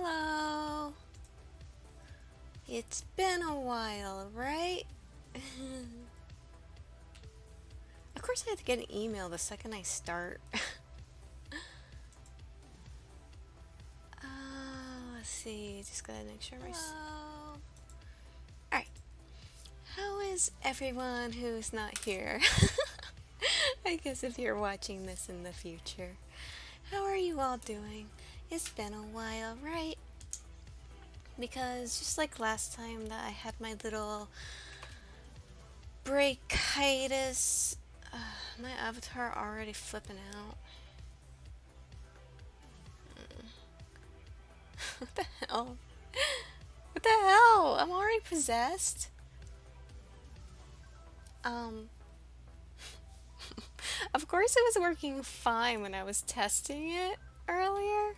Hello. It's been a while, right? Of course I have to get an email the second I start. Let's see. Just gotta make sure my... Hello. Alright. How is everyone who's not here? I guess if you're watching this in the future. How are you all doing? It's been a while, right? Because just like last time that I had my little breakitis, my avatar already flipping out. What the hell? What the hell? I'm already possessed? Um, of course it was working fine when I was testing it earlier.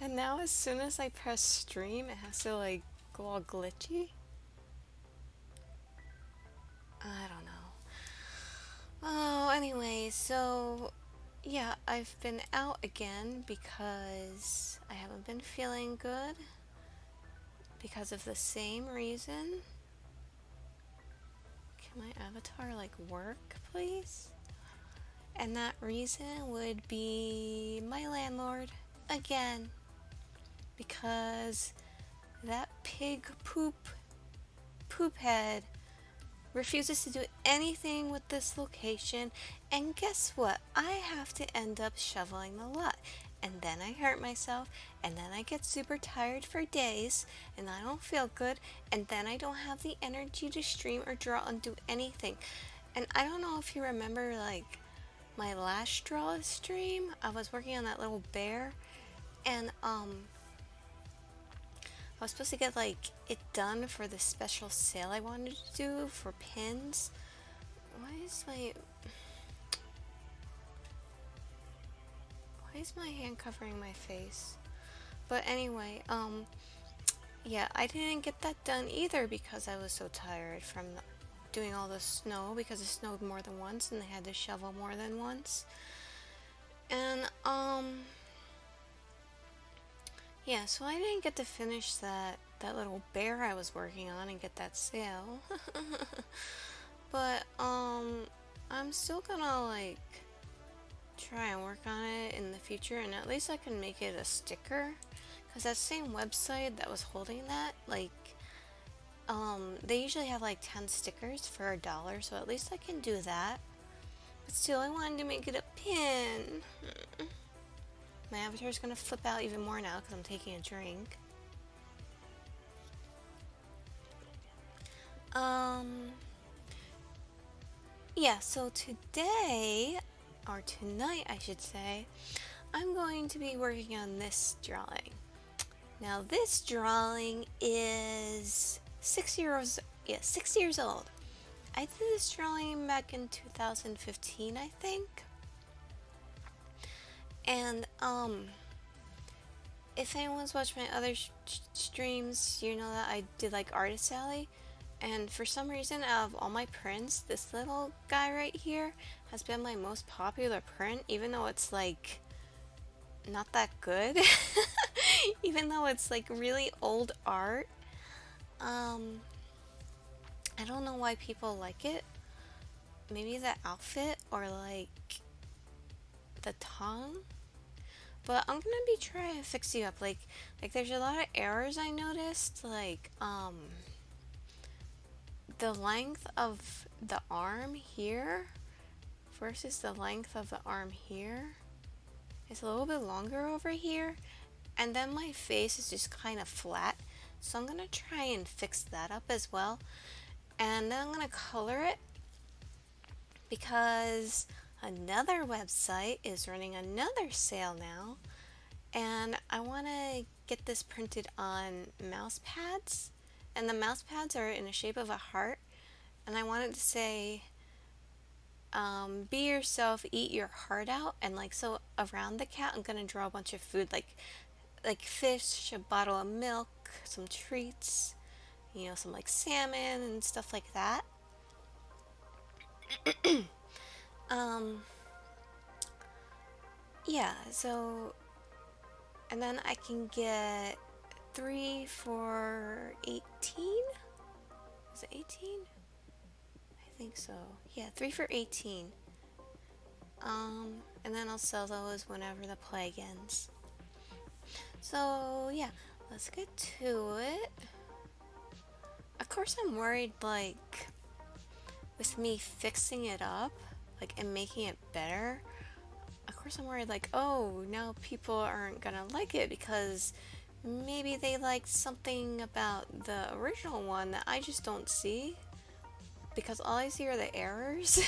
And now as soon as I press stream, it has to like go all glitchy. I don't know. Oh, anyway, so yeah, I've been out again because I haven't been feeling good because of the same reason. Can my avatar like work, please? And that reason would be my landlord again, because that pig poop head refuses to do anything with this location, and guess what? I have to end up shoveling the lot, and then I hurt myself, and then I get super tired for days, and I don't feel good, and then I don't have the energy to stream or draw and do anything. And I don't know if you remember like my last draw stream, I was working on that little bear, and I was supposed to get like it done for the special sale I wanted to do for pins. Why is my hand covering my face? But anyway, yeah, I didn't get that done either because I was so tired from doing all the snow, because it snowed more than once and they had to shovel more than once. And yeah, so I didn't get to finish that little bear I was working on and get that sale. But I'm still gonna like try and work on it in the future, and at least I can make it a sticker, because that same website that was holding that, like they usually have like 10 stickers for $1, so at least I can do that. But still, I wanted to make it a pin. My avatar is gonna flip out even more now because I'm taking a drink. Yeah, so today, or tonight I should say, I'm going to be working on this drawing. Now this drawing is 6 years, yeah, 6 years old. I did this drawing back in 2015, I think. And if anyone's watched my other streams, you know that I did like Artist Alley. And for some reason, out of all my prints, this little guy right here has been my most popular print, even though it's like not that good. Even though it's like really old art. I don't know why people like it. Maybe the outfit or like the tongue. But I'm gonna be trying to fix you up. Like there's a lot of errors I noticed. Like the length of the arm here versus the length of the arm here is a little bit longer over here, and then my face is just kind of flat, so I'm gonna try and fix that up as well. And then I'm gonna color it, because another website is running another sale now, and I want to get this printed on mouse pads, and the mouse pads are in the shape of a heart, and I want it to say be yourself, eat your heart out. And like, so around the cat I'm gonna draw a bunch of food, like fish, a bottle of milk, some treats, you know, some like salmon and stuff like that. Yeah, so, and then I can get 3 for 18? Is it 18? I think so. Yeah, 3 for 18. And then I'll sell those whenever the plague ends. So, yeah, let's get to it. Of course, I'm worried, like, with me fixing it up, like, and making it better. Of course, I'm worried, like, oh, now people aren't gonna like it because maybe they liked something about the original one that I just don't see. Because all I see are the errors.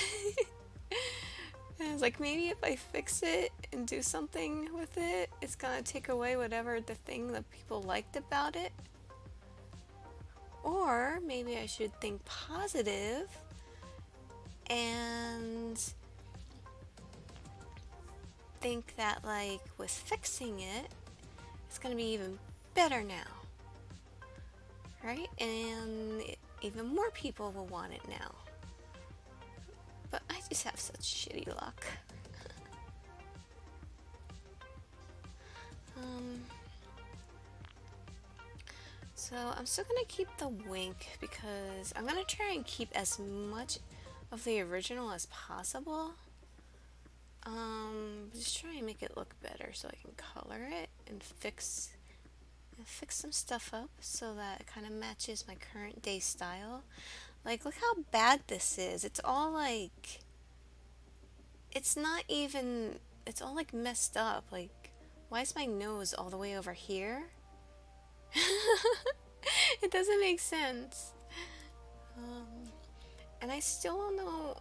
And it's like, maybe if I fix it and do something with it, it's gonna take away whatever the thing that people liked about it. Or maybe I should think positive and think that, like, with fixing it, it's gonna be even better now. Right? And even more people will want it now. But I just have such shitty luck. So I'm still gonna keep the wink because I'm gonna try and keep as much of the original as possible. Just try and make it look better so I can color it and fix some stuff up so that it kind of matches my current day style. Like, look how bad this is. It's all like, it's not even, it's all like messed up. Like, why is my nose all the way over here? It doesn't make sense. And I still don't know,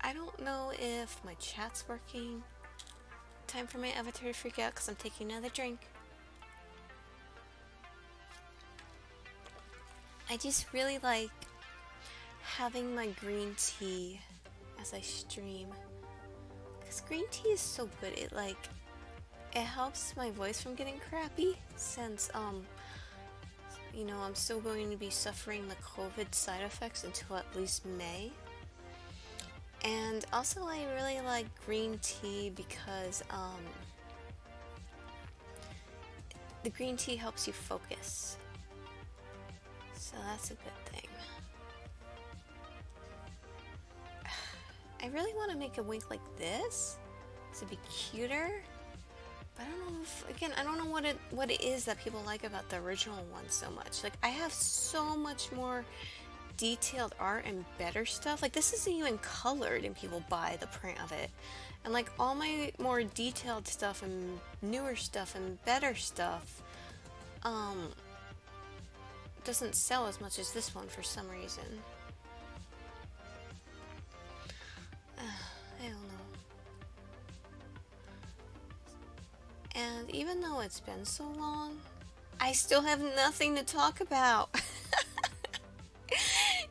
I don't know if my chat's working. Time for my avatar to freak out because I'm taking another drink. I just really like having my green tea as I stream. Because green tea is so good. It helps my voice from getting crappy since, you know, I'm still going to be suffering the COVID side effects until at least May. And also I really like green tea because, the green tea helps you focus. So that's a good thing. I really want to make a wink like this to be cuter. But I don't know if, again, I don't know what it is that people like about the original one so much. Like, I have so much more detailed art and better stuff. Like, this isn't even colored and people buy the print of it. And like all my more detailed stuff and newer stuff and better stuff doesn't sell as much as this one for some reason. I don't know. And even though it's been so long, I still have nothing to talk about.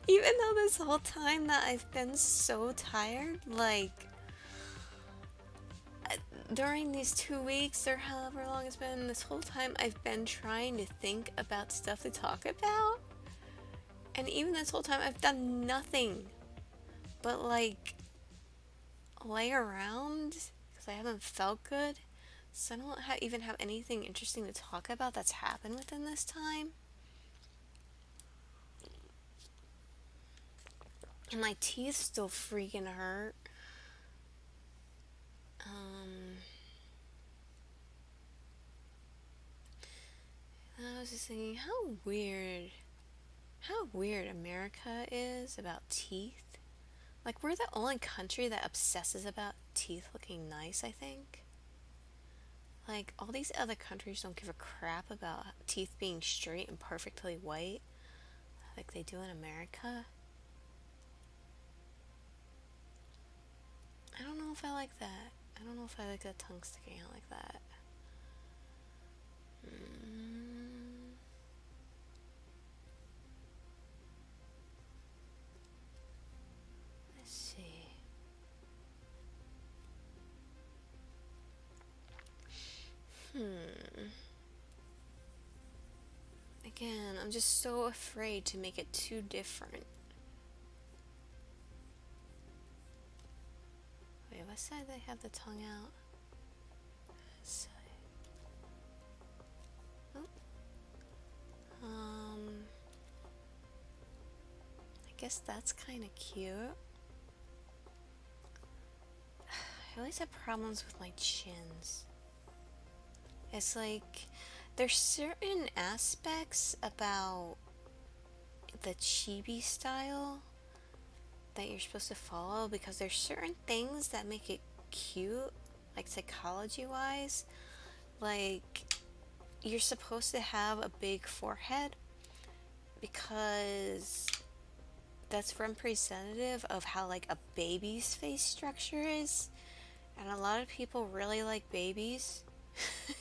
Even though this whole time that I've been so tired, like, during these 2 weeks or however long it's been, this whole time I've been trying to think about stuff to talk about. And even this whole time I've done nothing but, like, lay around because I haven't felt good. So I don't even have anything interesting to talk about that's happened within this time. And my teeth still freaking hurt. I was just thinking how weird America is about teeth. Like, we're the only country that obsesses about teeth looking nice, I think. Like, all these other countries don't give a crap about teeth being straight and perfectly white like they do in America. I don't know if I like that. I don't know if I like the tongue sticking out like that. Let's see. Again, I'm just so afraid to make it too different. Wait, what side they have the tongue out? This side. Oh. guess that's kind of cute. I always have problems with my chins. It's like there's certain aspects about the chibi style that you're supposed to follow because there's certain things that make it cute, like psychology wise. Like, you're supposed to have a big forehead because that's representative of how like a baby's face structure is. And a lot of people really like babies.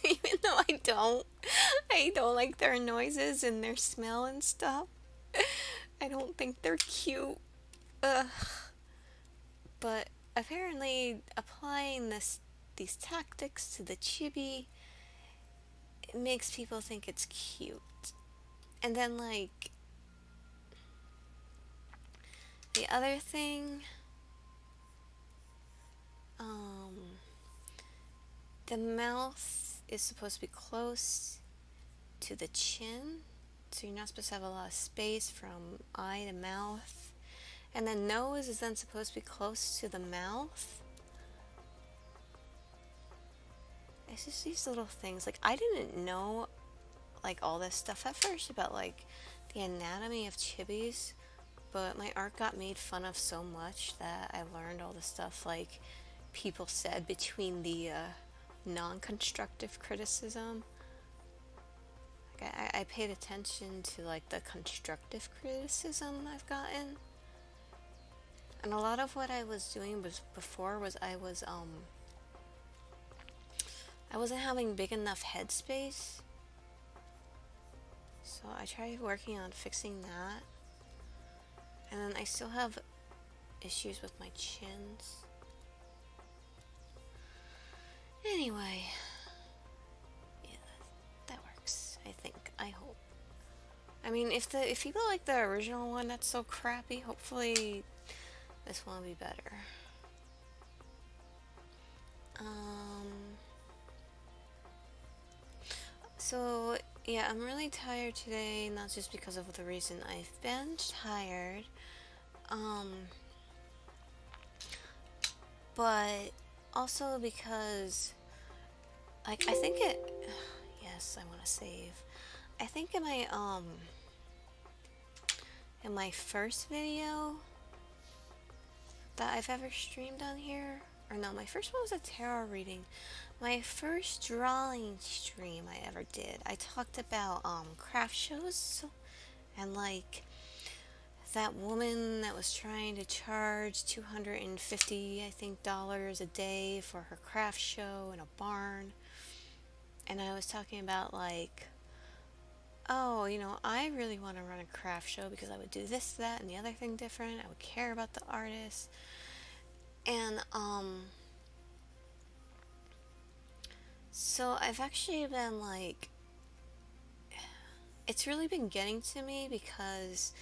Even though I don't. I don't like their noises and their smell and stuff. I don't think they're cute. Ugh. But apparently applying these tactics to the chibi, it makes people think it's cute. And then like the other thing, um the mouth is supposed to be close to the chin. So you're not supposed to have a lot of space from eye to mouth. And the nose is then supposed to be close to the mouth. It's just these little things. Like, I didn't know like all this stuff at first about like the anatomy of chibis, but my art got made fun of so much that I learned all the stuff like people said between the non-constructive criticism. Like, I paid attention to like the constructive criticism I've gotten. And a lot of what I was doing before was I wasn't having big enough headspace. So I tried working on fixing that. And then I still have issues with my chins. Anyway, yeah, that works. I think. I hope. I mean, if people like the original one that's so crappy, hopefully this one will be better. So yeah, I'm really tired today, not just because of the reason I've been tired, but also because, like, I think it, yes, I want to save. I think in my first video that I've ever streamed on here, or no, my first one was a tarot reading. My first drawing stream I ever did, I talked about craft shows and like that woman that was trying to charge $250, I think, dollars a day for her craft show in a barn. And I was talking about like, oh, you know, I really want to run a craft show because I would do this, that, and the other thing different. I would care about the artist. And so I've actually been like, it's really been getting to me because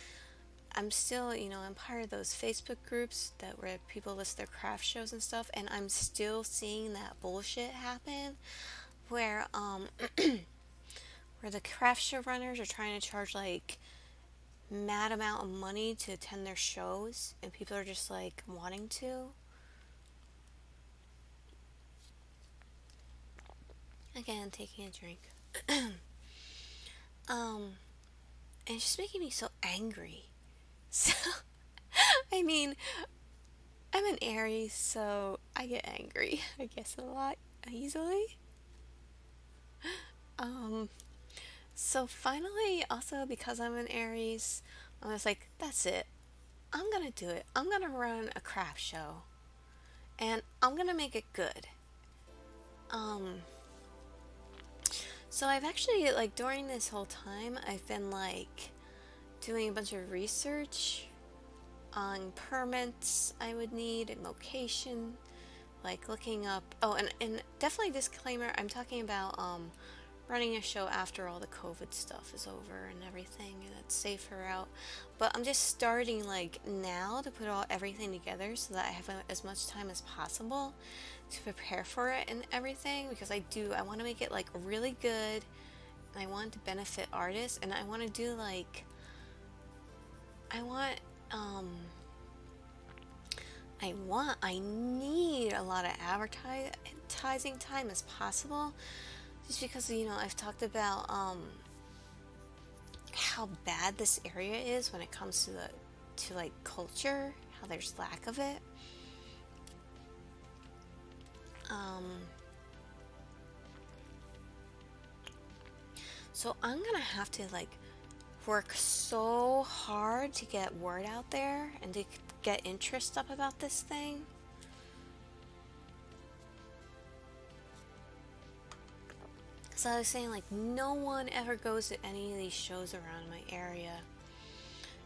I'm still, you know, I'm part of those Facebook groups that where people list their craft shows and stuff, and I'm still seeing that bullshit happen where where the craft show runners are trying to charge like mad amount of money to attend their shows, and people are just like wanting to. Again, taking a drink. And it's just making me so angry. So, I mean, I'm an Aries, so I get angry, I guess, a lot easily. So finally, also because I'm an Aries, I was like, that's it. I'm gonna do it. I'm gonna run a craft show. And I'm gonna make it good. So I've actually, like, during this whole time, I've been, like, doing a bunch of research on permits I would need and location, like looking up, oh, and definitely disclaimer, I'm talking about, running a show after all the COVID stuff is over and everything, and it's safer out. But I'm just starting, like, now to put everything together so that I have as much time as possible to prepare for it and everything, because I want to make it like really good, and I want to benefit artists, and I want to do like, I want um I need a lot of advertising time as possible, just because I've talked about how bad this area is when it comes to like culture, how there's lack of it. Um, so I'm gonna have to like work so hard to get word out there and to get interest up about this thing. So I was saying, like, no one ever goes to any of these shows around my area.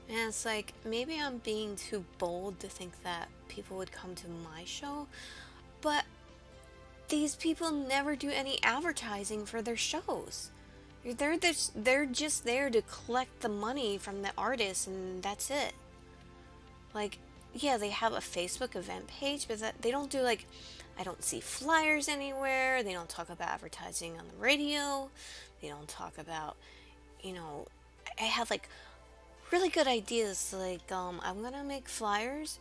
And it's like, maybe I'm being too bold to think that people would come to my show, but these people never do any advertising for their shows. They're just there to collect the money from the artists, and that's it. Like, yeah, they have a Facebook event page, but they don't do like, I don't see flyers anywhere. They don't talk about advertising on the radio. They don't talk about, you know, I have like really good ideas. Like, I'm gonna make flyers,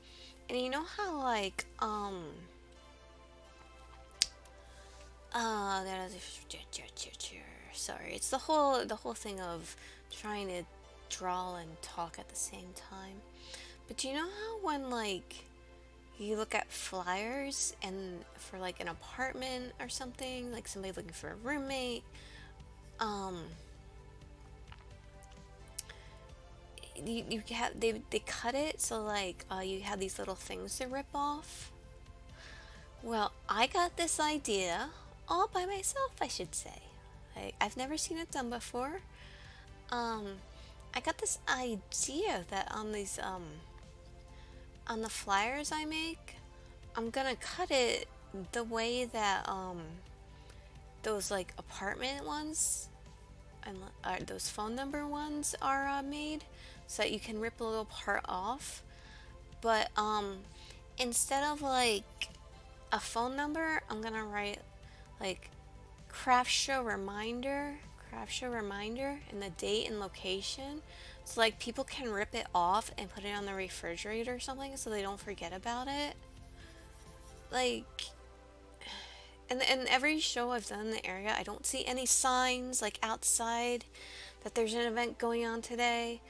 and you know how like, that is, sorry, it's the whole thing of trying to draw and talk at the same time. But do you know how when like you look at flyers and for like an apartment or something, like somebody looking for a roommate, um, you have they cut it so like you have these little things to rip off. Well, I got this idea all by myself, I should say. Like, I've never seen it done before. Um, I got this idea that on the flyers I make, I'm gonna cut it the way that those like apartment ones and those phone number ones are made, so that you can rip a little part off. But instead of like a phone number, I'm gonna write like craft show reminder, and the date and location. So like people can rip it off and put it on the refrigerator or something so they don't forget about it. Like, and every show I've done in the area, I don't see any signs like outside that there's an event going on today.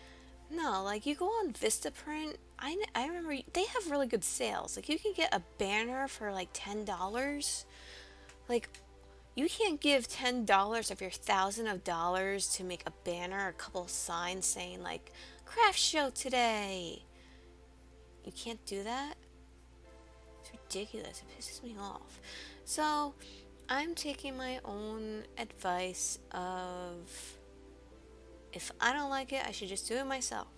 No, like you go on Vistaprint. I remember they have really good sales. Like you can get a banner for like $10. Like you can't give $10 of your thousand of dollars to make a banner, a couple signs saying like craft show today. You can't do that. It's ridiculous. It pisses me off. So I'm taking my own advice of, if I don't like it, I should just do it myself.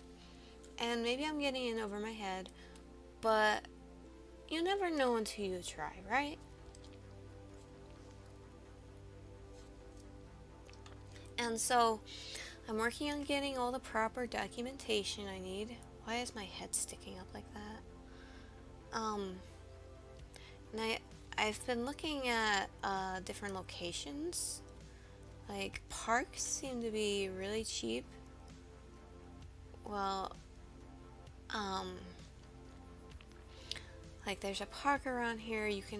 And maybe I'm getting in over my head, but you never know until you try, right? And so I'm working on getting all the proper documentation I need. Why is my head sticking up like that? And I've been looking at different locations. Like parks seem to be really cheap. Well, like there's a park around here. If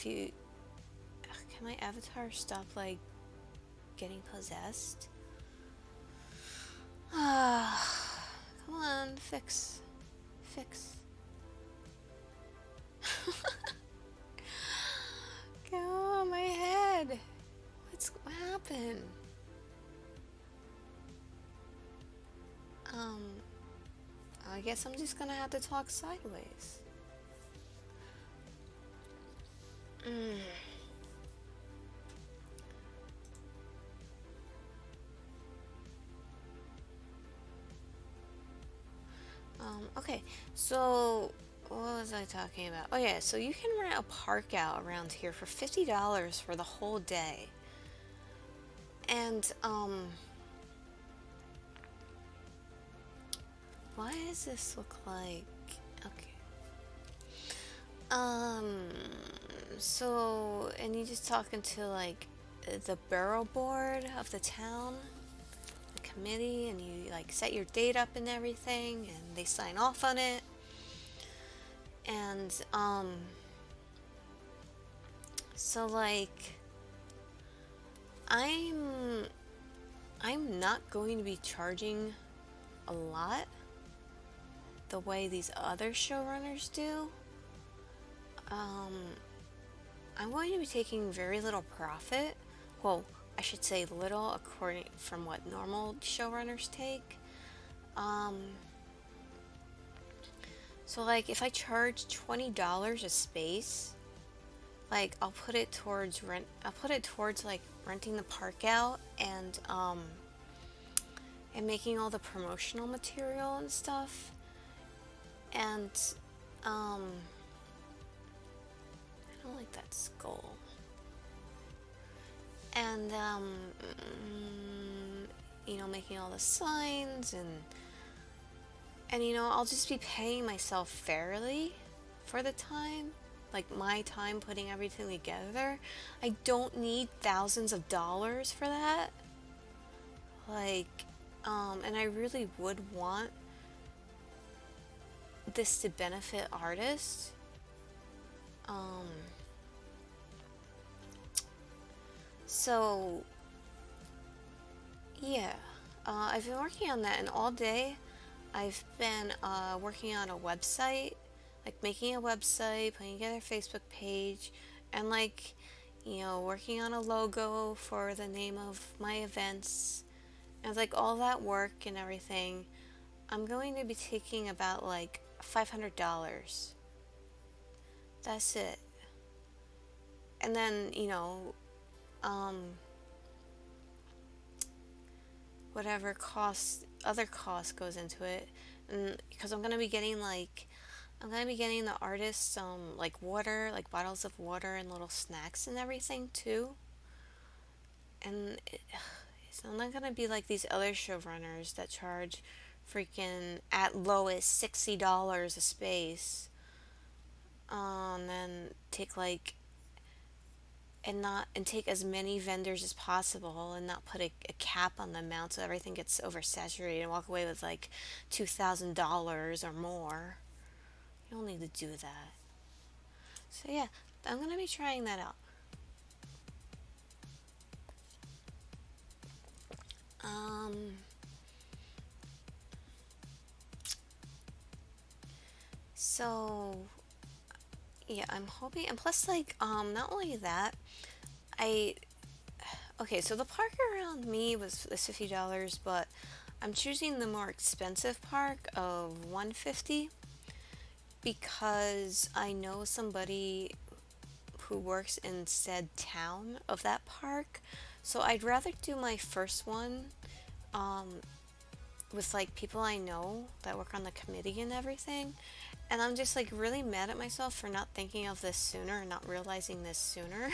you, can my avatar stop like getting possessed? Ah, come on, fix. Oh, my head. What happened? I guess I'm just gonna have to talk sideways. Okay, so what was I talking about? Oh yeah, so you can rent a park out around here for $50 for the whole day. And why does this look like, okay. So, and you just talking to like the borough board of the town, the committee and you like set your date up and everything and they sign off on it. And so like I'm I'm not going to be charging a lot the way these other showrunners do. Um, I'm going to be taking very little profit. Well, I should say little according from what normal showrunners take. Um, so like if I charge $20 a space, like I'll put it towards rent. I'll put it towards like renting the park out and making all the promotional material and stuff. And I don't like that skull. And making all the signs and I'll just be paying myself fairly for the time, like my time putting everything together. I don't need thousands of dollars for that. Like, and I really would want this to benefit artists. So yeah, I've been working on that, and all day I've been working on a website, like making a website, putting together a Facebook page, and like, working on a logo for the name of my events, and like all that work and everything. I'm going to be taking about like $500. That's it. And then, whatever other cost goes into it. And because I'm going to be getting the artists like water, like bottles of water and little snacks and everything too. And it's not going to be like these other showrunners that charge freaking at lowest $60 a space. And then take as many vendors as possible and not put a cap on the amount so everything gets oversaturated and walk away with like $2,000 or more. You don't need to do that. So yeah, I'm gonna be trying that out. So yeah, I'm hoping, and plus like not only that, I okay, so the park around me was $50, but I'm choosing the more expensive park of $150 because I know somebody who works in said town of that park. So I'd rather do my first one with like people I know that work on the committee and everything. And I'm just like really mad at myself for not thinking of this sooner and not realizing this sooner.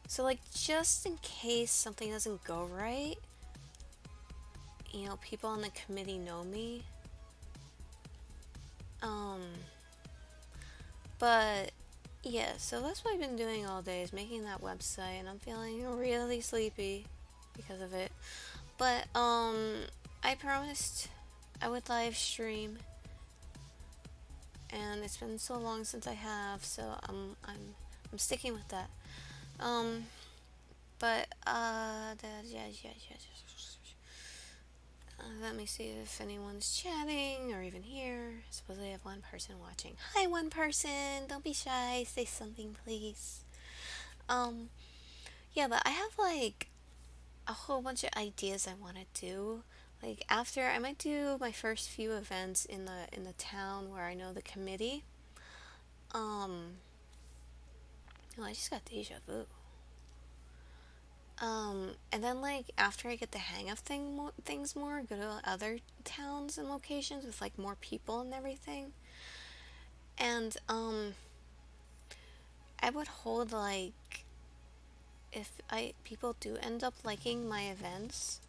So like just in case something doesn't go right, people on the committee know me. But yeah, so that's what I've been doing all day is making that website, and I'm feeling really sleepy because of it. But I promised I would live stream, and it's been so long since I have, so I'm sticking with that. But let me see if anyone's chatting or even here. I suppose I have one person watching. Hi, one person. Don't be shy. Say something, please. Yeah, but I have like a whole bunch of ideas I want to do. Like after I might do my first few events in the town where I know the committee. Oh, I just got deja vu. And then like after I get the hang of things more, go to other towns and locations with like more people and everything. And I would hold like if people do end up liking my events,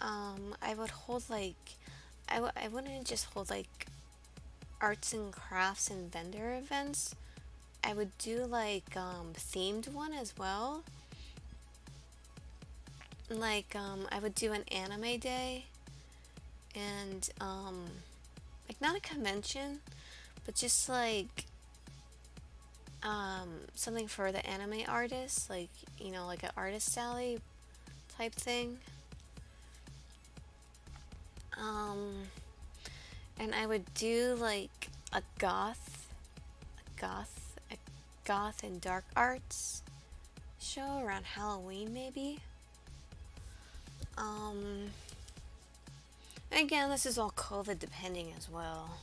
I would hold like I wouldn't just hold like arts and crafts and vendor events. I would do like themed one as well. Like I would do an anime day and like not a convention, but just like something for the anime artists, like like an artist alley type thing. Um, and I would do like a goth and dark arts show around Halloween maybe. Um, and again, this is all COVID depending as well.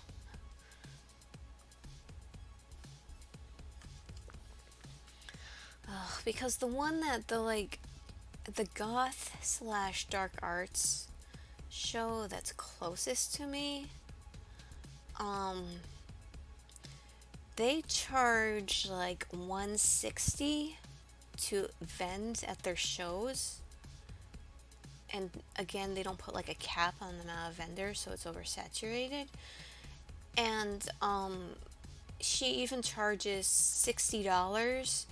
Ugh, because the one that the goth slash dark arts show that's closest to me, um, they charge like 160 to vend at their shows. And again, they don't put like a cap on the amount of vendors, so it's oversaturated. And she even charges $60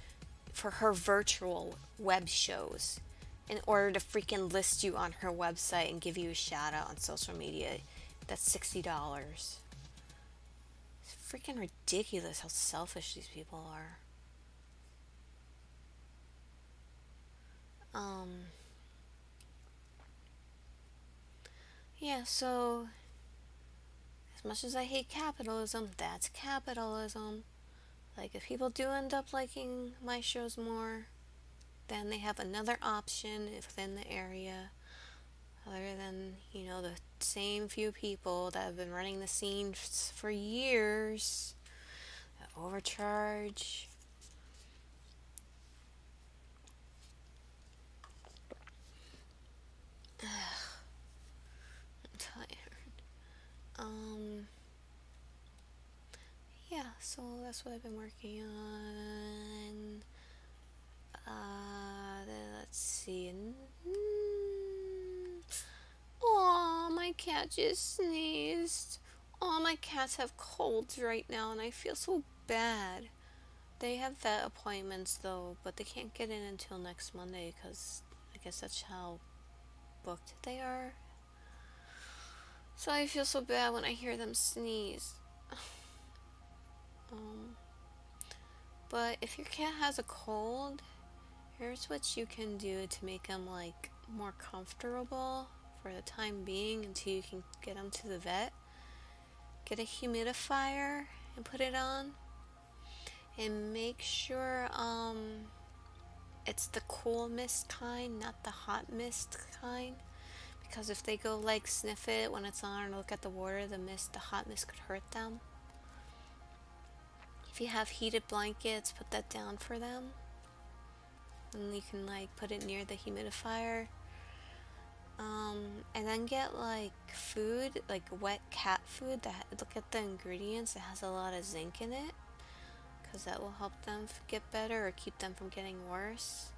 for her virtual web shows in order to freaking list you on her website and give you a shout out on social media. That's $60. It's freaking ridiculous how selfish these people are. Yeah, so as much as I hate capitalism, that's capitalism. Like, if people do end up liking my shows more, then they have another option within the area, other than, the same few people that have been running the scene for years, that overcharge. I'm tired. Yeah, so that's what I've been working on. Let's see. Aw, my cat just sneezed. All my cats have colds right now, and I feel so bad. They have vet appointments though, but they can't get in until next Monday because I guess that's how booked they are. So I feel so bad when I hear them sneeze. But if your cat has a cold, here's what you can do to make them like more comfortable for the time being until you can get them to the vet. Get a humidifier and put it on, and make sure it's the cool mist kind, not the hot mist kind, because if they go like sniff it when it's on and look at the water, the hot mist could hurt them. If you have heated blankets, put that down for them, and you can like put it near the humidifier. And then get like food, like wet cat food. Look at the ingredients. It has a lot of zinc in it, because that will help them get better or keep them from getting worse.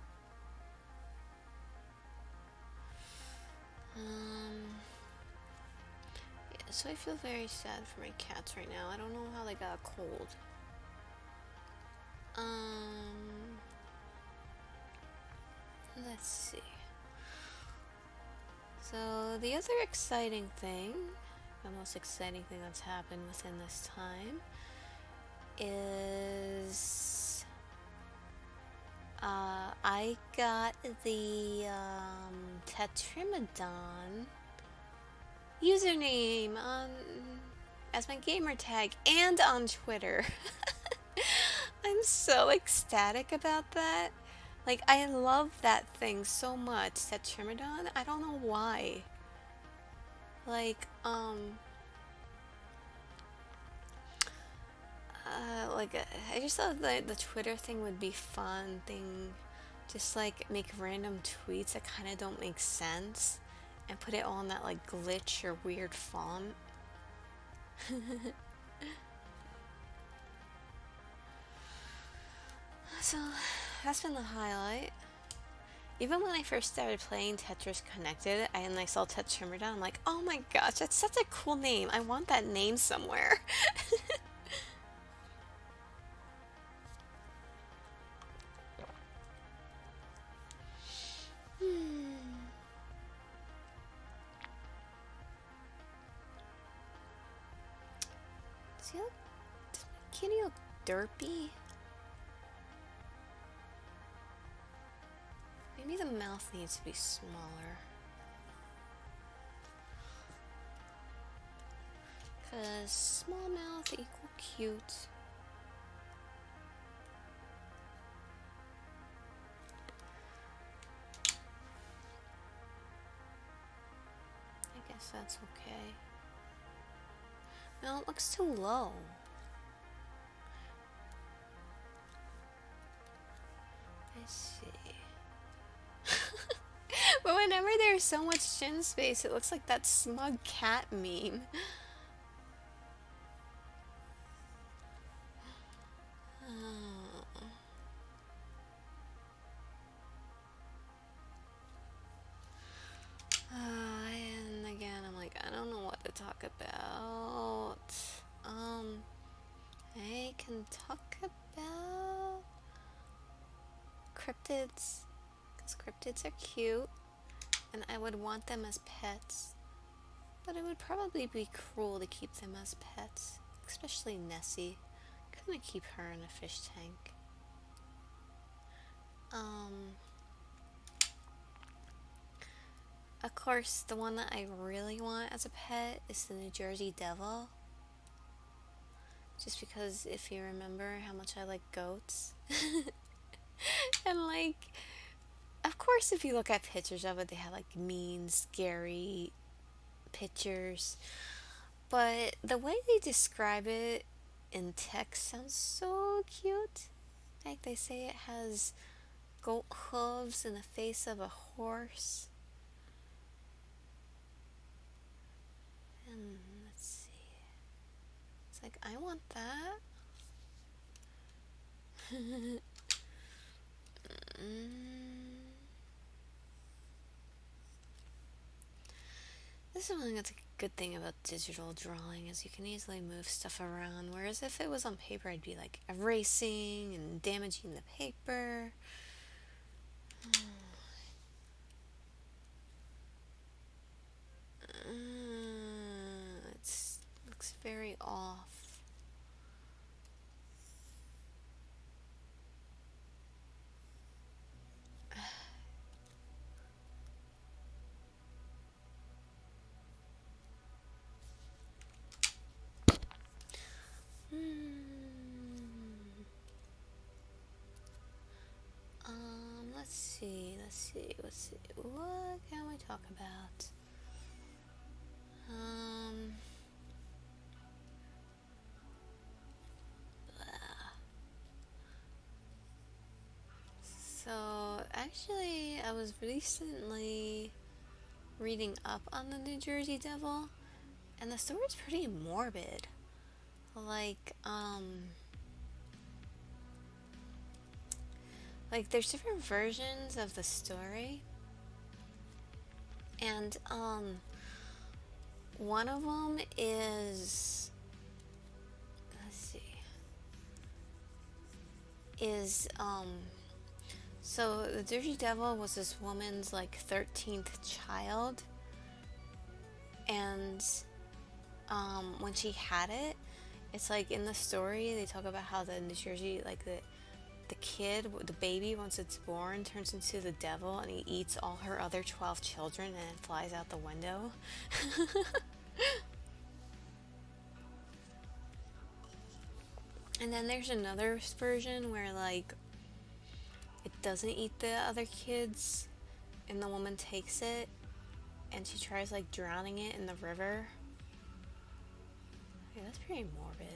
Yeah, so I feel very sad for my cats right now. I don't know how they got a cold. Let's see. So the other exciting thing, the most exciting thing that's happened within this time is I got the Tetrimodon username as my gamer tag and on Twitter. I'm so ecstatic about that. Like, I love that thing so much, Tetrimodon. I don't know why. Like, I just thought that the Twitter thing would be fun thing. Just like make random tweets that kind of don't make sense and put it all in that like glitch or weird font. So that's been the highlight. Even when I first started playing Tetris Connected and I saw Tetrimodon, I'm like, oh my gosh, that's such a cool name. I want that name somewhere. Does my kitty look derpy? Maybe the mouth needs to be smaller. Cause small mouth equal cute. I guess that's okay. No, it looks too low. I see. But whenever there's so much chin space, it looks like that smug cat meme. And again, I'm like, I don't know what to talk about. I can talk about cryptids, because cryptids are cute, and I would want them as pets. But it would probably be cruel to keep them as pets, especially Nessie. Couldn't keep her in a fish tank. Of course, the one that I really want as a pet is the New Jersey Devil. Just because if you remember how much I like goats. And like, of course, if you look at pictures of it, they have like mean, scary pictures. But the way they describe it in text sounds so cute. Like they say it has goat hooves and the face of a horse. And let's see. It's like, I want that. This is one that's a good thing about digital drawing is you can easily move stuff around, whereas if it was on paper I'd be like erasing and damaging the paper. It looks very off. Let's see. What can we talk about? So, actually, I was recently reading up on the New Jersey Devil, and the story's pretty morbid. Like there's different versions of the story, and one of them is, let's see, so the Jersey Devil was this woman's like 13th child, and when she had it, it's like in the story they talk about how the New Jersey, like the kid, the baby, once it's born, turns into the devil and he eats all her other 12 children and then flies out the window. And then there's another version where like it doesn't eat the other kids and the woman takes it and she tries like drowning it in the river. Yeah, that's pretty morbid.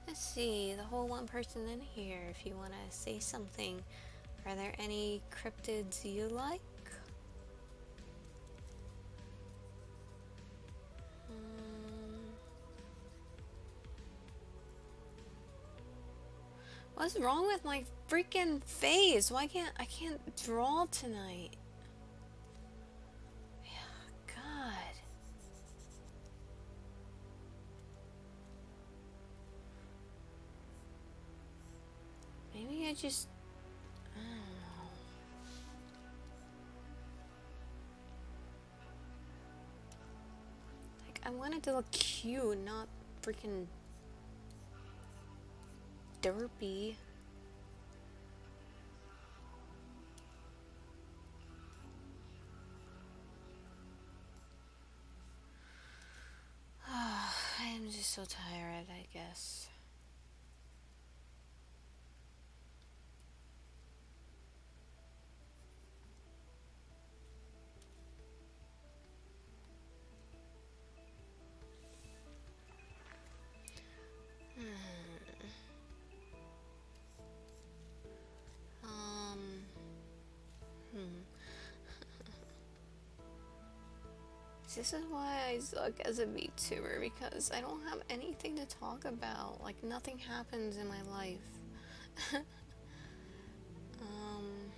Let's see, the whole one person in here, if you want to say something. Are there any cryptids you like? What's wrong with my freaking face? Why can't I can't draw tonight? just, I don't know. Like, I wanted to look cute, not freaking derpy. I'm just so tired, I guess. Um, hmm. This is why I suck as a VTuber, because I don't have anything to talk about. Like, nothing happens in my life. um,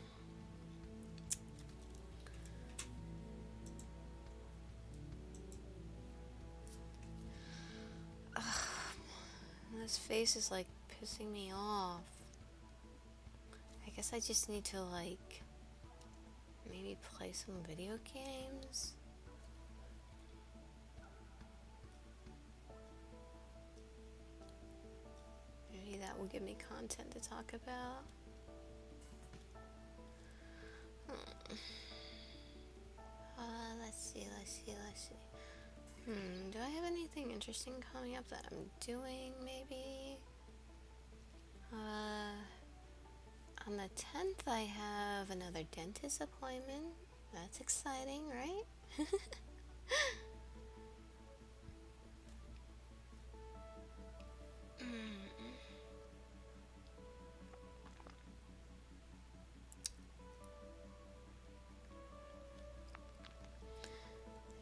this face is like pissing me off. I guess I just need to, like, maybe play some video games. Maybe that will give me content to talk about. Let's see. Do I have anything interesting coming up that I'm doing, maybe? On the 10th, I have another dentist appointment. That's exciting, right?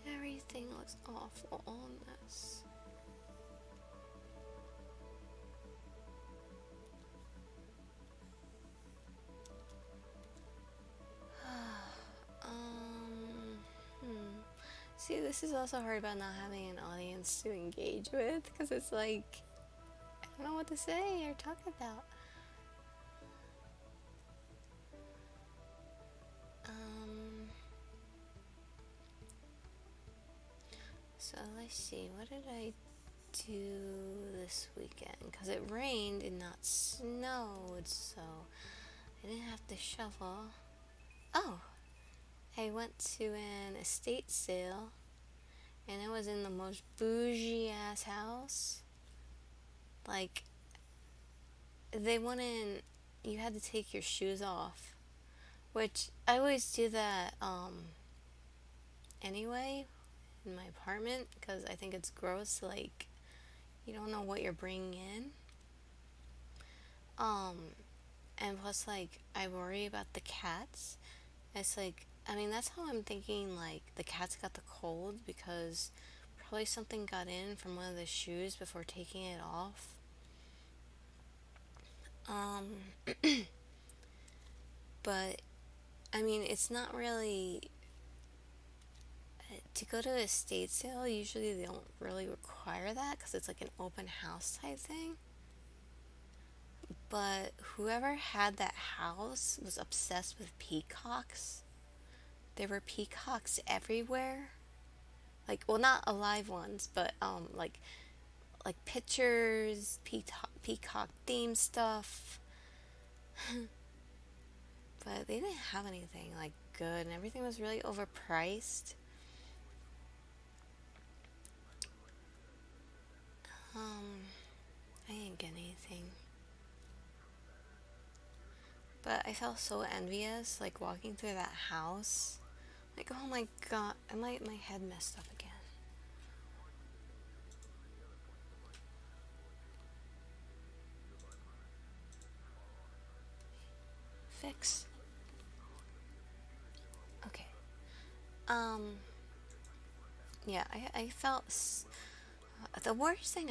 Everything looks awful on this. See, this is also hard about not having an audience to engage with, because it's like, I don't know what to say or talk about. So let's see, what did I do this weekend? Because it rained and not snowed, so I didn't have to shovel. Oh, I went to an estate sale, and it was in the most bougie ass house. Like, they wanted, you had to take your shoes off, which I always do that anyway in my apartment, because I think it's gross. Like, you don't know what you're bringing in. And plus, like, I worry about the cats. It's like, I mean, that's how I'm thinking, like, the cats got the cold because probably something got in from one of the shoes before taking it off. But, I mean, it's not really, to go to a estate sale, usually they don't really require that because it's like an open house type thing. But whoever had that house was obsessed with peacocks. There were peacocks everywhere. Like, well, not alive ones, but like pictures, peacock themed stuff. But they didn't have anything like good, and everything was really overpriced. I didn't get anything. But I felt so envious, like, walking through that house. Like, oh my god, my head messed up again. Fix. Okay. Yeah, I felt the worst thing.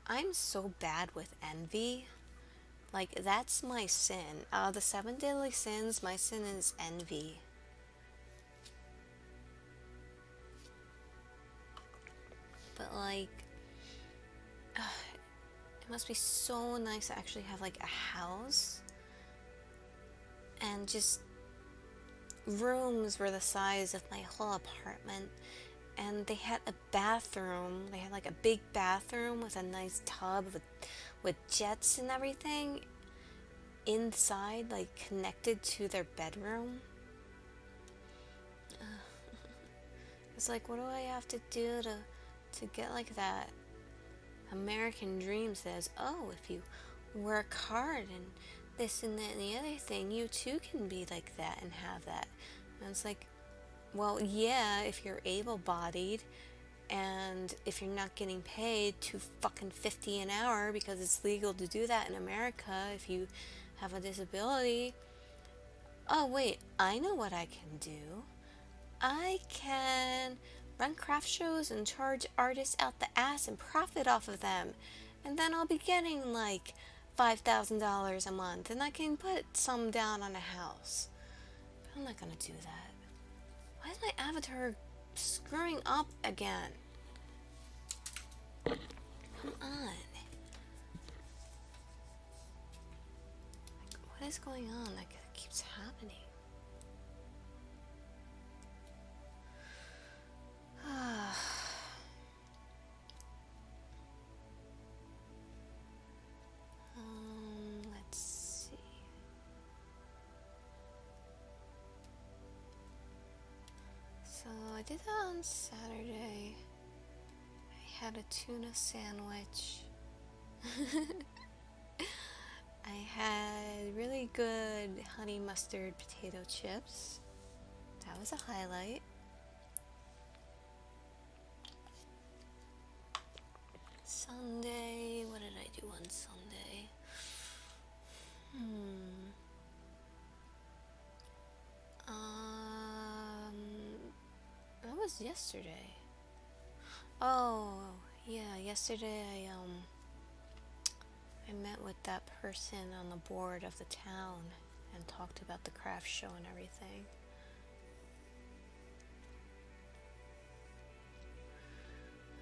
I'm so bad with envy. Like, that's my sin. The seven deadly sins, my sin is envy. But, like, it must be so nice to actually have, like, a house and just rooms were the size of my whole apartment. And they had a bathroom. They had like a big bathroom with a nice tub with jets and everything inside, like connected to their bedroom. It's like, what do I have to do to get like that? American dream says, oh, if you work hard and this and that and the other thing, you too can be like that and have that. And it's like, well, yeah, if you're able-bodied and if you're not getting paid $2.50 an hour because it's legal to do that in America if you have a disability. Oh, wait, I know what I can do. I can run craft shows and charge artists out the ass and profit off of them. And then I'll be getting like $5,000 a month and I can put some down on a house. But I'm not gonna do that. Why is my avatar screwing up again? Come on. Like, what is going on? That keeps happening. Let's see. So I did that on Saturday. I had a tuna sandwich. I had really good honey mustard potato chips. That was a highlight. Sunday, what did I do on Sunday? That was yesterday. Oh, yeah, yesterday I met with that person on the board of the town and talked about the craft show and everything.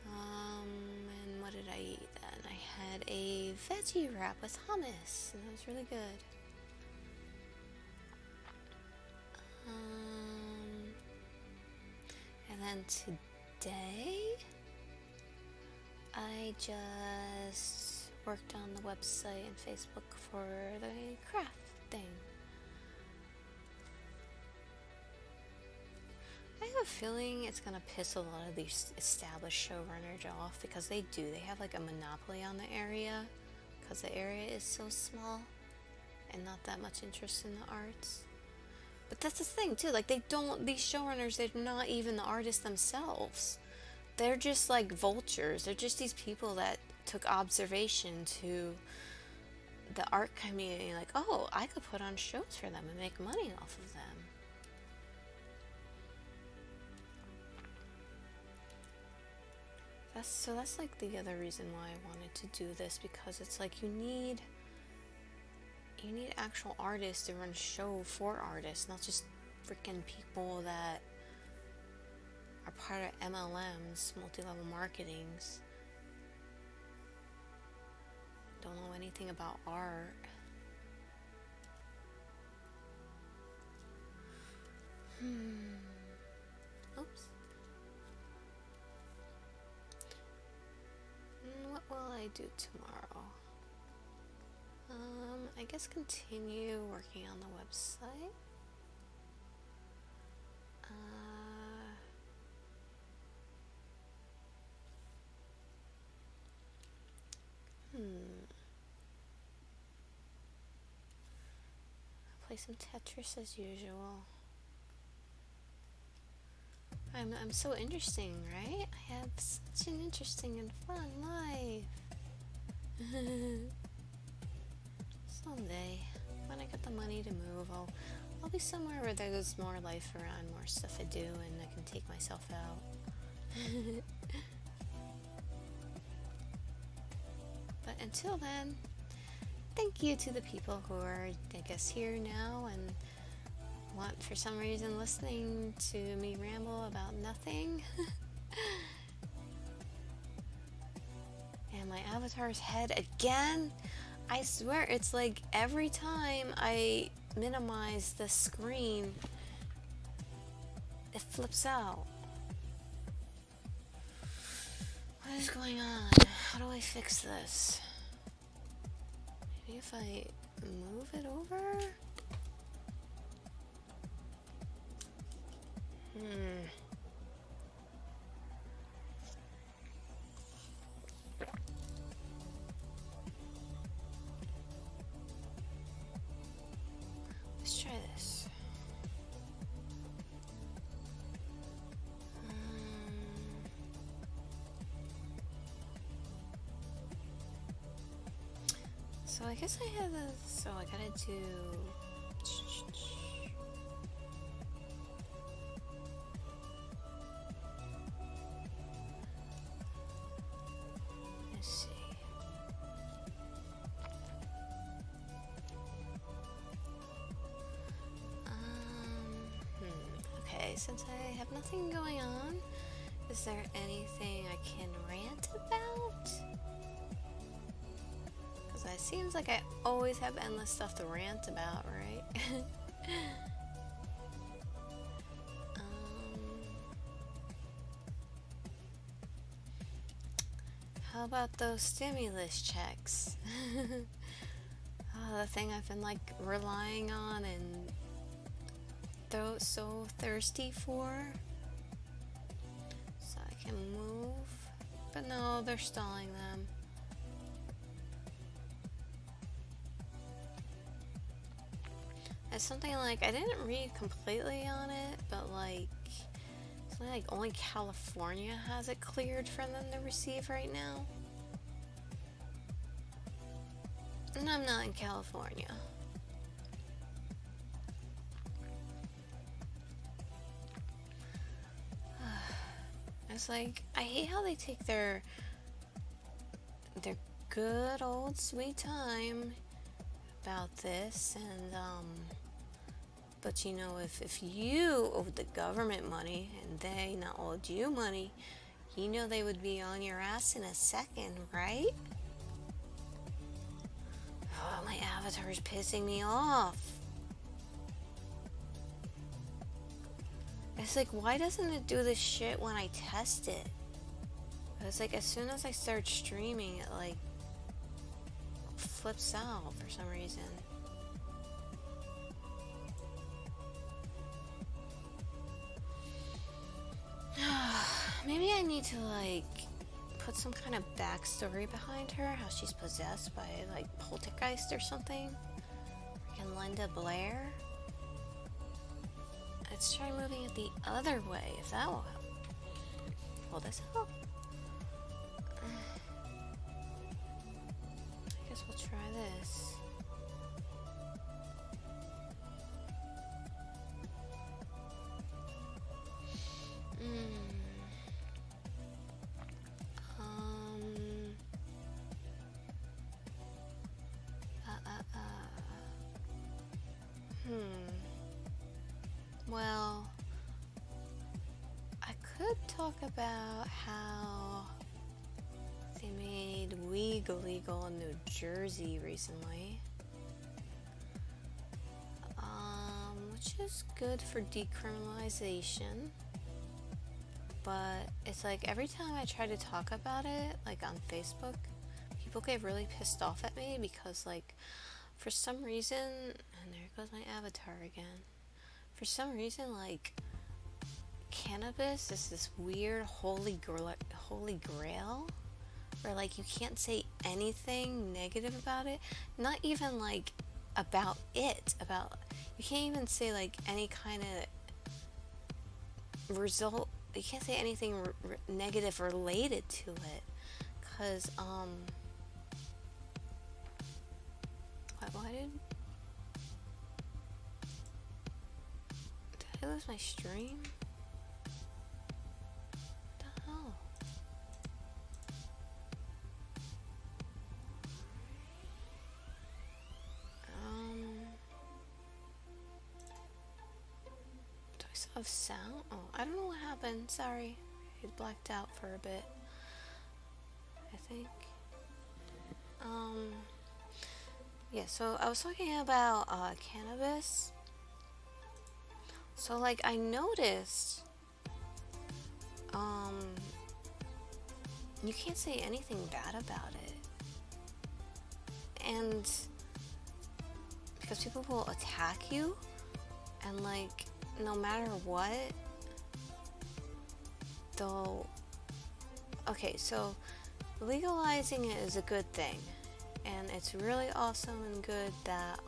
And what did I eat then? I had a veggie wrap with hummus, and that was really good. And then today, I just worked on the website and Facebook for the craft thing. I have a feeling it's gonna piss a lot of these established showrunners off because they have like a monopoly on the area because the area is so small and not that much interest in the arts. But that's the thing too, like these showrunners, they're not even the artists themselves. They're just like vultures. They're just these people that took observation to the art community, like, oh, I could put on shows for them and make money off of them. That's like the other reason why I wanted to do this, because it's like you need actual artists to run a show for artists, not just freaking people that are part of MLMs, multi-level marketings, don't know anything about art. Oops. What will I do tomorrow? I guess continue working on the website. Play some Tetris as usual. I'm so interesting, right? I have such an interesting and fun life. Someday, when I get the money to move, I'll be somewhere where there's more life around, more stuff to do, and I can take myself out. But until then, thank you to the people who are, I guess, here now and want, for some reason, listening to me ramble about nothing. And my avatar's head again. I swear, it's like every time I minimize the screen, it flips out. What is going on? How do I fix this? Maybe if I move it over? Let's try this. So I guess I have this. So I gotta do. Let's see. Okay, since I have nothing going on, is there anything I can rant about? Because it seems like I always have endless stuff to rant about, right? How about those stimulus checks? Oh, the thing I've been like relying on and so thirsty for. So I can move. But no, they're stalling them. It's something like, I didn't read completely on it, but like, something like only California has it cleared for them to receive right now. And I'm not in California. It's like, I hate how they take their good old sweet time about this, and but you know, if you owed the government money and they not owed you money, you know they would be on your ass in a second, right? Oh, my avatar is pissing me off. It's like, why doesn't it do this shit when I test it? It's like, as soon as I start streaming, it like flips out for some reason. Maybe I need to like put some kind of backstory behind her, how she's possessed by like poltergeist or something. Freaking Linda Blair. Let's try moving it the other way, if that will help. Will this help? I guess we'll try this. Well, I could talk about how they made weed illegal in New Jersey recently, which is good for decriminalization. But it's like every time I try to talk about it, like on Facebook, people get really pissed off at me because, like, for some reason, and there goes my avatar again. For some reason, like, cannabis is this weird holy grail where, like, you can't say anything negative about it. Not even, like, about it. You can't even say, like, any kind of result. You can't say anything negative related to it. Because, why did I lose my stream? What the hell? Do I still have sound? Oh, I don't know what happened. Sorry. It blacked out for a bit, I think. Yeah, so I was talking about cannabis. So like I noticed um you can't say anything bad about it. And because people will attack you and like no matter what they'll okay, so legalizing it is a good thing. And it's really awesome and good that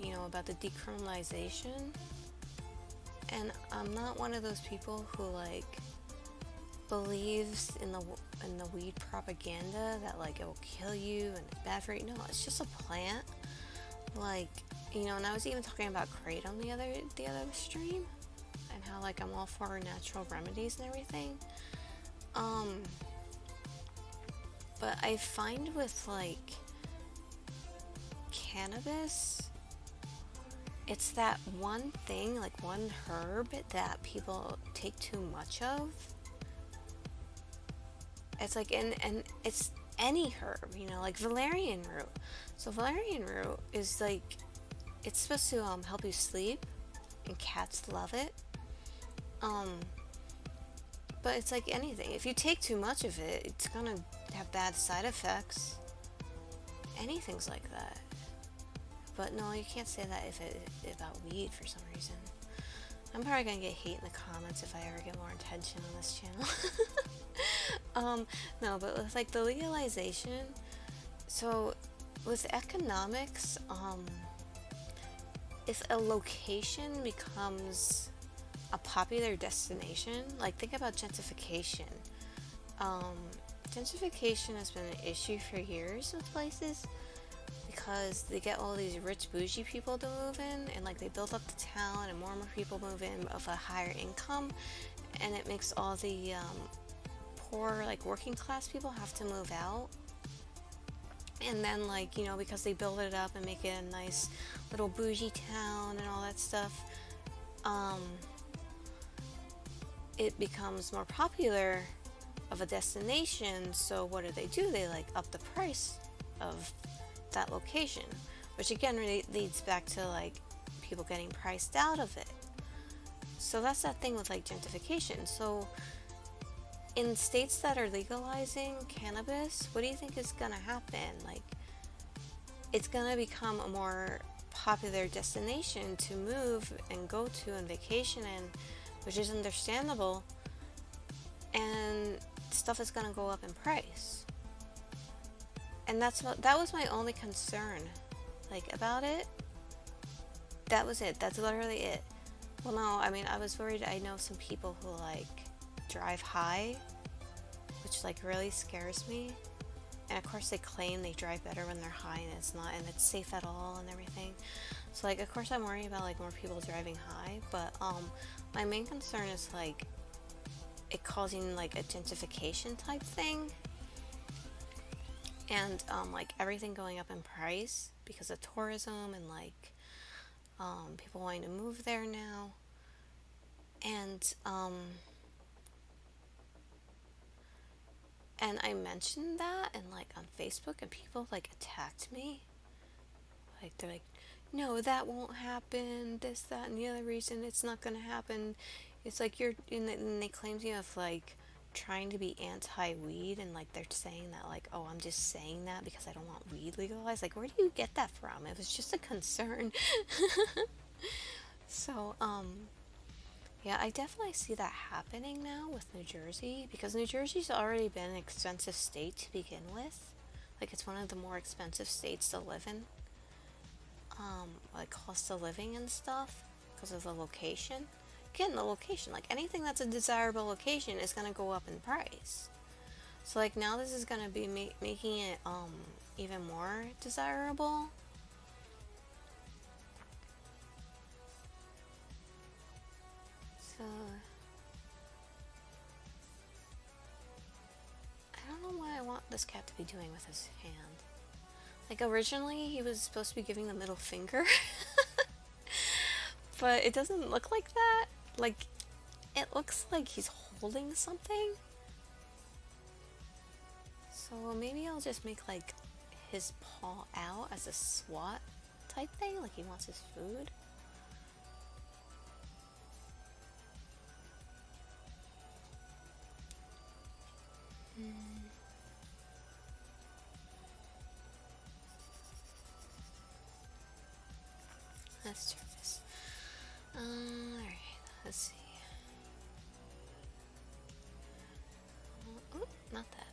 you know, about the decriminalization. And I'm not one of those people who like believes in the weed propaganda that like it will kill you and it's bad for you. No, it's just a plant. Like, you know, and I was even talking about kratom the other stream and how like I'm all for natural remedies and everything. But I find with like cannabis, it's that one thing, like one herb that people take too much of. It's like, and it's any herb, you know, like valerian root. So valerian root is like, it's supposed to help you sleep, and cats love it. Um, but it's like anything. If you take too much of it, it's gonna have bad side effects. Anything's like that. But no, you can't say that about weed for some reason. I'm probably gonna get hate in the comments if I ever get more attention on this channel. No, but with like the legalization, so with economics, if a location becomes a popular destination, like think about gentrification. Gentrification has been an issue for years with places because they get all these rich bougie people to move in and like they build up the town and more people move in of a higher income, and it makes all the poor like working class people have to move out. And then like, you know, because they build it up and make it a nice little bougie town and all that stuff, it becomes more popular of a destination. So what do? They like up the price of that location, which again really leads back to like people getting priced out of it. So that's that thing with like gentrification. So in states that are legalizing cannabis, what do you think is gonna happen? Like, it's gonna become a more popular destination to move and go to and vacation in, which is understandable, and stuff is gonna go up in price. And that was my only concern, like, about it. That was it. That's literally it. Well, no, I mean, I was worried. I know some people who like drive high, which like really scares me. And of course they claim they drive better when they're high, and it's not, and it's safe at all and everything. So like, of course I'm worried about like more people driving high, but my main concern is like it causing like a gentrification type thing, and like everything going up in price because of tourism and like people wanting to move there now. And I mentioned that and like on Facebook, and people like attacked me. Like they're like, no, that won't happen, this, that, and the other reason it's not gonna happen. It's like and they claim you of like trying to be anti-weed, and like they're saying that like, oh, I'm just saying that because I don't want weed legalized. Like, where do you get that from? It was just a concern. So, yeah, I definitely see that happening now with New Jersey, because New Jersey's already been an expensive state to begin with. Like, it's one of the more expensive states to live in, like cost of living and stuff, because of the location. Again, the location, like anything that's a desirable location is going to go up in price. So like now this is going to be making it even more desirable. So I don't know what I want this cat to be doing with his hand. Like originally he was supposed to be giving the middle finger. But it doesn't look like that. Like, it looks like he's holding something. So maybe I'll just make like his paw out as a SWAT type thing, like he wants his food. Let's try this. Alright, let's see. Oh, not that.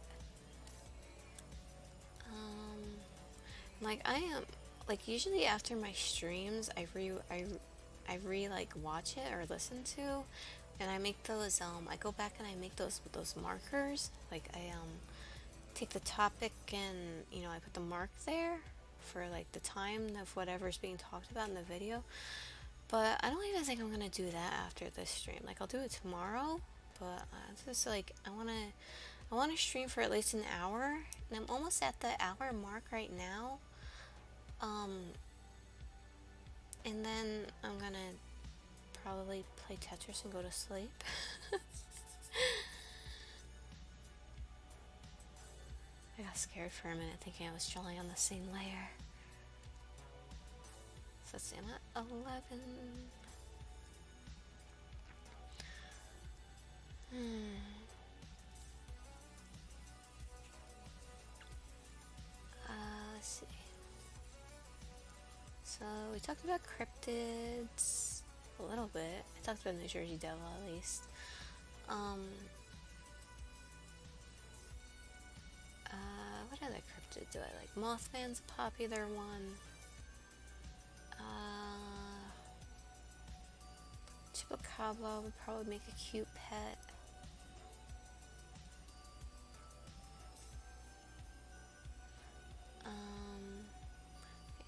Like I am, like usually after my streams, I like watch it or listen to, and I make those. I go back and I make those markers. Like I take the topic and I put the mark there for like the time of whatever's being talked about in the video. But I don't even think I'm gonna do that after this stream. Like I'll do it tomorrow, but it's just like I wanna stream for at least an hour, and I'm almost at the hour mark right now. And then I'm gonna probably play Tetris and go to sleep. I got scared for a minute thinking I was drawing on the same layer. So let's see, I'm at 11. Let's see. So we talked about cryptids a little bit. I talked about New Jersey Devil at least. What other cryptid do I like? Mothman's a popular one. Chupacabra would probably make a cute pet.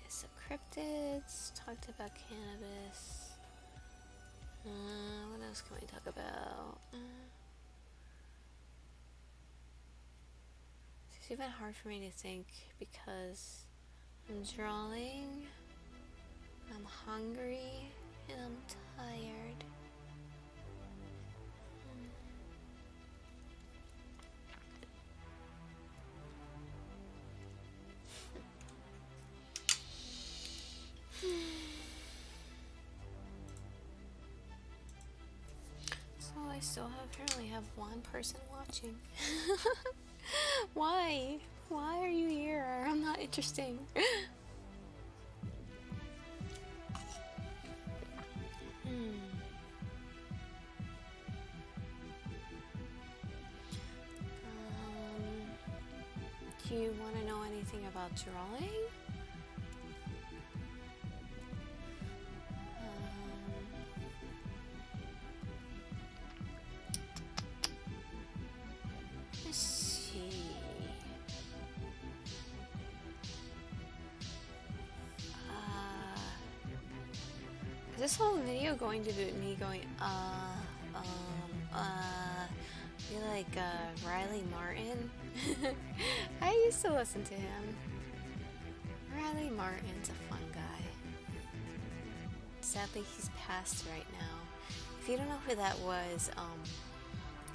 So cryptids, talked about cannabis. What else can we talk about? It's even hard for me to think because I'm drawing, I'm hungry, and I'm tired. So I still apparently have one person watching. Why? Why are you here? I'm not interesting. Do you want to know anything about drawing? Let's see. Is this whole video going to be me going, be like, Riley Martin? I used to listen to him. Riley Martin's a fun guy. Sadly, he's passed right now. If you don't know who that was,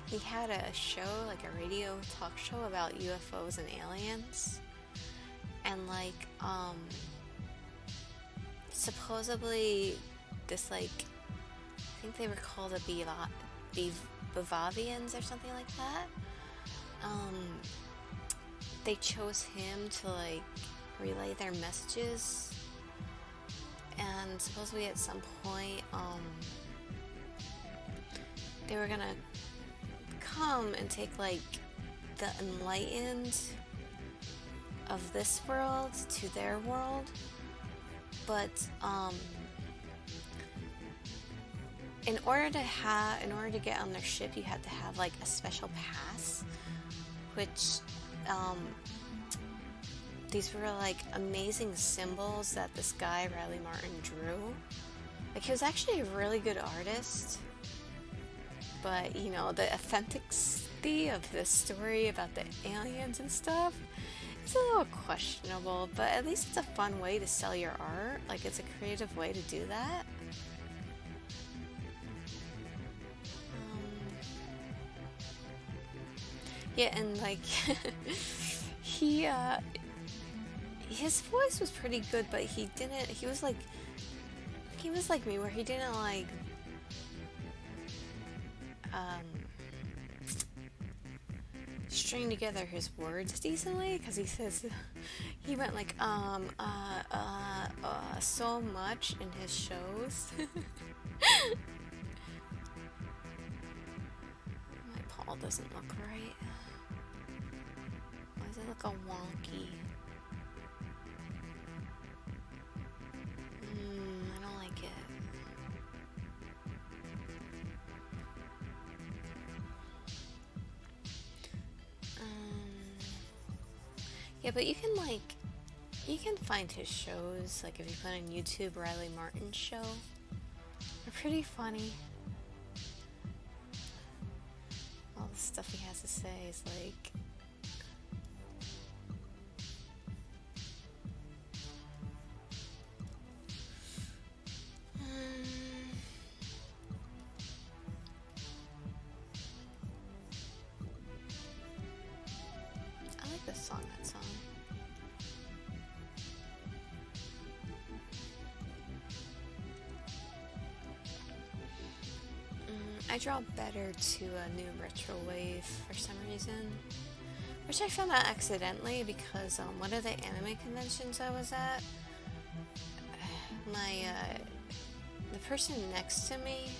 he had a show, like a radio talk show about UFOs and aliens. And like, supposedly this like, I think they were called the Bavavians or something like that. They chose him to like relay their messages, and supposedly at some point they were gonna come and take like the enlightened of this world to their world, but in order to get on their ship, you had to have like a special pass, which these were like amazing symbols that this guy Riley Martin drew. Like he was actually a really good artist, but you know, the authenticity of this story about the aliens and stuff, it's a little questionable, but at least it's a fun way to sell your art. Like it's a creative way to do that. Yeah, and like he his voice was pretty good, but he was like me where he didn't like um string together his words decently because he says he went like so much in his shows. My paw doesn't look right. Why does it look all wonky? I don't like it. Yeah, but you can find his shows, like if you put on YouTube Riley Martin's show. They're pretty funny. All the stuff he has to say is like I like this song, that song. I draw better to a new retro wave for some reason, which I found out accidentally because one of the anime conventions I was at, the person next to me,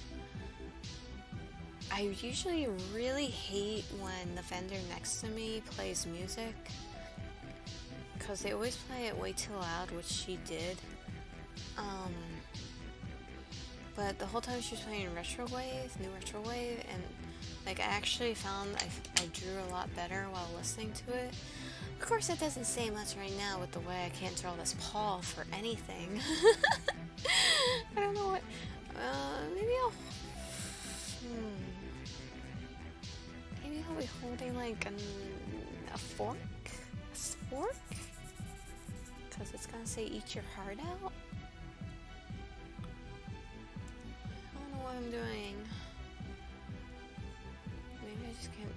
I usually really hate when the vendor next to me plays music because they always play it way too loud, which she did. But the whole time she was playing new retro wave, and like I actually found I drew a lot better while listening to it. Of course, that doesn't say much right now with the way I can't draw this paw for anything. I don't know what. Maybe I'll. Maybe I'll be holding like a fork, a spork, because it's gonna say "Eat your heart out." What I'm doing. Maybe I just can't.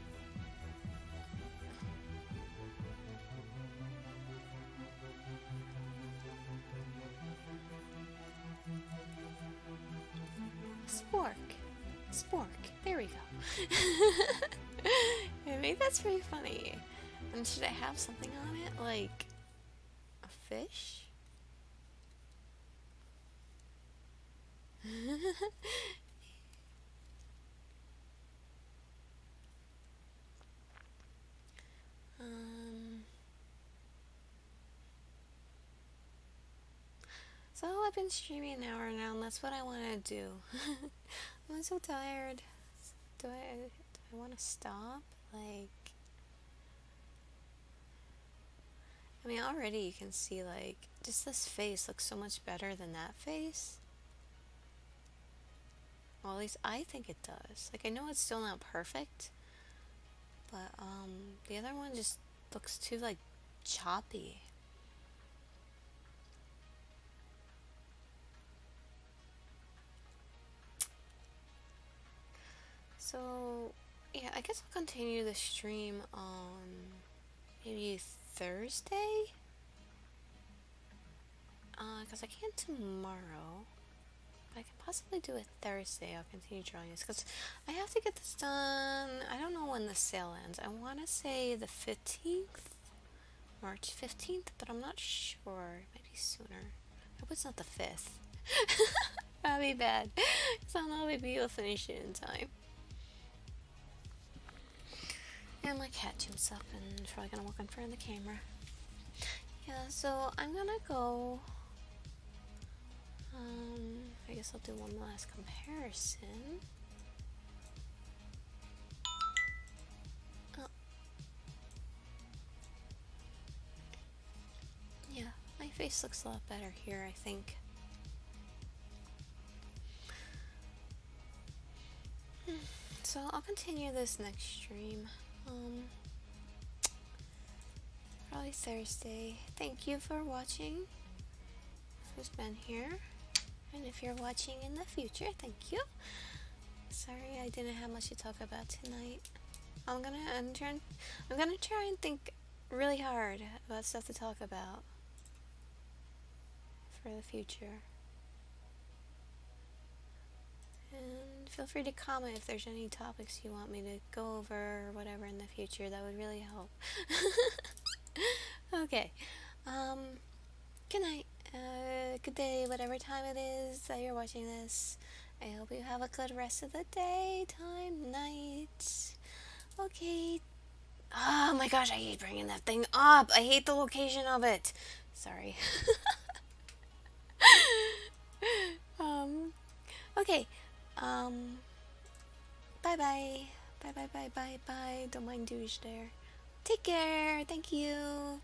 Spork. There we go. I think that's pretty funny. And should I have something on it, like a fish? So I've been streaming an hour now, and that's what I want to do. I'm so tired. Do I want to stop? Like, I mean, already you can see like just this face looks so much better than that face. Well, at least I think it does. Like, I know it's still not perfect, but the other one just looks too like choppy. So, yeah, I guess I'll continue the stream on maybe Thursday? Because I can't tomorrow. But I can possibly do it Thursday. I'll continue drawing this because I have to get this done. I don't know when the sale ends. I want to say the 15th, March 15th, but I'm not sure. Maybe sooner. I hope it's not the 5th. That'd be bad. Because I don't know if we'll finish it in time. And my cat jumps up and probably gonna walk in front of the camera. Yeah, so I'm gonna go. I guess I'll do one last comparison. Oh. Yeah, my face looks a lot better here, I think. So I'll continue this next stream. Probably Thursday. Thank you for watching. Who's been here? And if you're watching in the future, thank you. Sorry I didn't have much to talk about tonight. I'm gonna try and think really hard about stuff to talk about for the future. And feel free to comment if there's any topics you want me to go over or whatever in the future. That would really help. Okay. Um, Good night. Good day, whatever time it is that you're watching this. I hope you have a good rest of the day, time, night. Okay. Oh my gosh, I hate bringing that thing up. I hate the location of it. Sorry. um, okay. Um, bye bye. Bye bye bye bye bye. Don't mind douche there. Take care. Thank you.